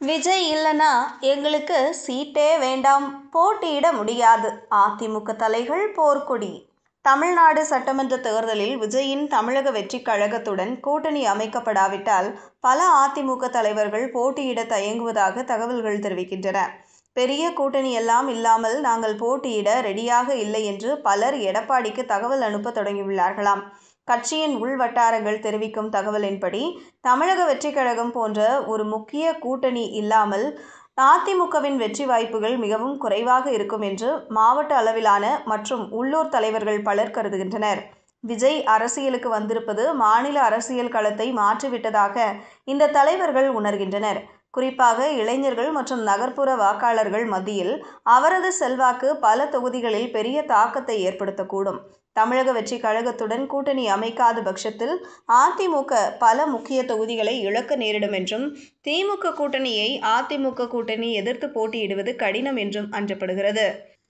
விஜய் இல்லைன்னா எங்களுக்கு சீட்டே வேண்டாம், போட்டியிட முடியாது. அதிமுக தலைகள் போர்க்கொடி. தமிழ்நாடு சட்டமன்ற தேர்தலில் விஜயின் தமிழக வெற்றிக் கழகத்துடன் கூட்டணி அமைக்கப்படாவிட்டால் பல அதிமுக தலைவர்கள் போட்டியிட தயங்குவதாக தகவல்கள் தெரிவிக்கின்றன. பெரிய கூட்டணி எல்லாம் இல்லாமல் நாங்கள் போட்டியிட ரெடியாக இல்லை என்று பலர் எடப்பாடிக்கு தகவல் அனுப்ப தொடங்கியுள்ளார்களாம். கட்சியின் உள் வட்டாரங்கள் தெரிவிக்கும் தகவலின்படி தமிழக வெற்றிக் கழகம் போன்ற ஒரு முக்கிய கூட்டணி இல்லாமல் அதிமுகவின் வெற்றி வாய்ப்புகள் மிகவும் குறைவாக இருக்கும் என்று மாவட்ட அளவிலான மற்றும் உள்ளூர் தலைவர்கள் பலர் கருதுகின்றனர். விஜய் அரசியலுக்கு வந்திருப்பது மாநில அரசியல் களத்தை மாற்றிவிட்டதாக இந்த தலைவர்கள் உணர்கின்றனர். குறிப்பாக இளைஞர்கள் மற்றும் நகர்ப்புற வாக்காளர்கள் மத்தியில் அவரது செல்வாக்கு பல தொகுதிகளில் பெரிய தாக்கத்தை ஏற்படுத்தக்கூடும். தமிழக வெற்றிக் கழகத்துடன் கூட்டணி அமைக்காத பட்சத்தில் அதிமுக பல முக்கிய தொகுதிகளை இழக்க நேரிடும் என்றும், திமுக கூட்டணியை அதிமுக கூட்டணி எதிர்த்து போட்டியிடுவது கடினம் என்றும் அஞ்சப்படுகிறது.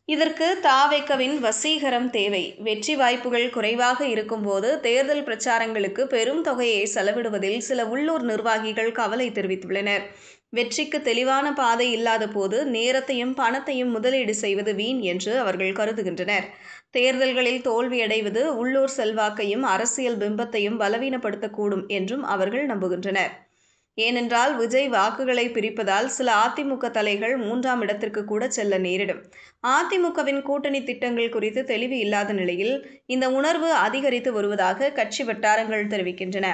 இதற்கு தாவேகவின் வசீகரம் தேவை. வெற்றி வாய்ப்புகள் குறைவாக இருக்கும்போது தேர்தல் பிரச்சாரங்களுக்கு பெரும் தொகையை செலவிடுவதில் சில உள்ளூர் நிர்வாகிகள் கவலை தெரிவித்துள்ளனர். வெற்றிக்கு தெளிவான பாதை இல்லாத போது நேரத்தையும் பணத்தையும் முதலீடு செய்வது வீண் என்று அவர்கள் கருதுகின்றனர். தேர்தல்களில் தோல்வியடைவது உள்ளூர் செல்வாக்கையும் அரசியல் பிம்பத்தையும் பலவீனப்படுத்தக்கூடும் என்றும் அவர்கள் நம்புகின்றனர். ஏனென்றால் விஜய் வாக்குகளை பிரிப்பதால் சில அதிமுக தலைகள் 3ஆம் இடத்திற்கு கூட செல்ல நேரிடும். அதிமுகவின் கூட்டணி திட்டங்கள் குறித்து தெளிவு இல்லாத நிலையில் இந்த உணர்வு அதிகரித்து வருவதாக கட்சி வட்டாரங்கள் தெரிவிக்கின்றன.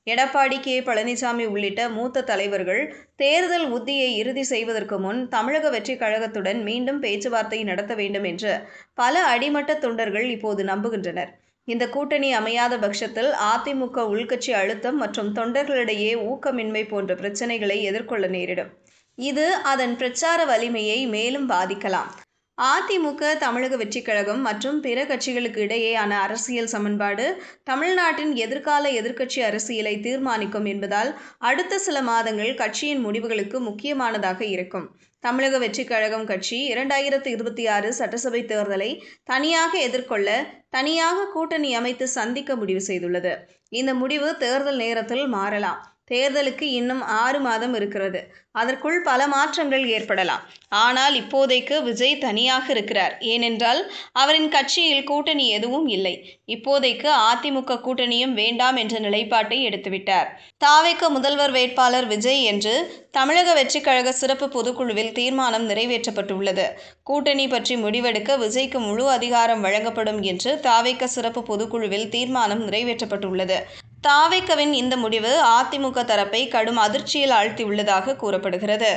எடப்பாடி கே. பழனிசாமி உள்ளிட்ட மூத்த தலைவர்கள் தேர்தல் உத்தியை இறுதி செய்வதற்கு முன் தமிழக வெற்றிக் கழகத்துடன் மீண்டும் பேச்சுவார்த்தை நடத்த வேண்டும் என்று பல அடிமட்ட தொண்டர்கள் இப்போது நம்புகின்றனர். இந்த கூட்டணி அமையாத பட்சத்தில் அதிமுக உள்கட்சி அழுத்தம் மற்றும் தொண்டர்களிடையே ஊக்கமின்மை போன்ற பிரச்சனைகளை எதிர்கொள்ள நேரிடும். இது அதன் பிரச்சார வலிமையை மேலும் பாதிக்கலாம். அதிமுக, தமிழக வெற்றிக் கழகம் மற்றும் பிற கட்சிகளுக்கு இடையேயான அரசியல் சமன்பாடு தமிழ்நாட்டின் எதிர்கால எதிர்க்கட்சி அரசியலை தீர்மானிக்கும் என்பதால் அடுத்த சில மாதங்கள் கட்சியின் முடிவுகளுக்கு முக்கியமானதாக இருக்கும். தமிழக வெற்றிக் கழகம் கட்சி 2026 சட்டசபை தேர்தலை தனியாக எதிர்கொள்ள தனியாக கூட்டணி அமைத்து சந்திக்க முடிவு செய்துள்ளது. இந்த முடிவு தேர்தல் நேரத்தில் மாறலாம். தேர்தலுக்கு இன்னும் 6 மாதம் இருக்கிறது. அதற்குள் பல மாற்றங்கள் ஏற்படலாம். ஆனால் இப்போதைக்கு விஜய் தனியாக இருக்கிறார். ஏனென்றால் அவரின் கட்சியில் கூட்டணி எதுவும் இல்லை. இப்போதைக்கு அதிமுக கூட்டணியும் வேண்டாம் என்ற நிலைப்பாட்டை எடுத்துவிட்டார். தாவேக முதல்வர் வேட்பாளர் விஜய் என்று தமிழக வெற்றிக் கழக சிறப்பு பொதுக்குழுவில் தீர்மானம் நிறைவேற்றப்பட்டுள்ளது. கூட்டணி பற்றி முடிவெடுக்க விஜய்க்கு முழு அதிகாரம் வழங்கப்படும் என்று தாவேக சிறப்பு பொதுக்குழுவில் தீர்மானம் நிறைவேற்றப்பட்டுள்ளது. தாவேகவின் இந்த முடிவு அதிமுக தரப்பை கடும் அதிர்ச்சியில் ஆழ்த்தியுள்ளதாக கூறப்படுகிறது.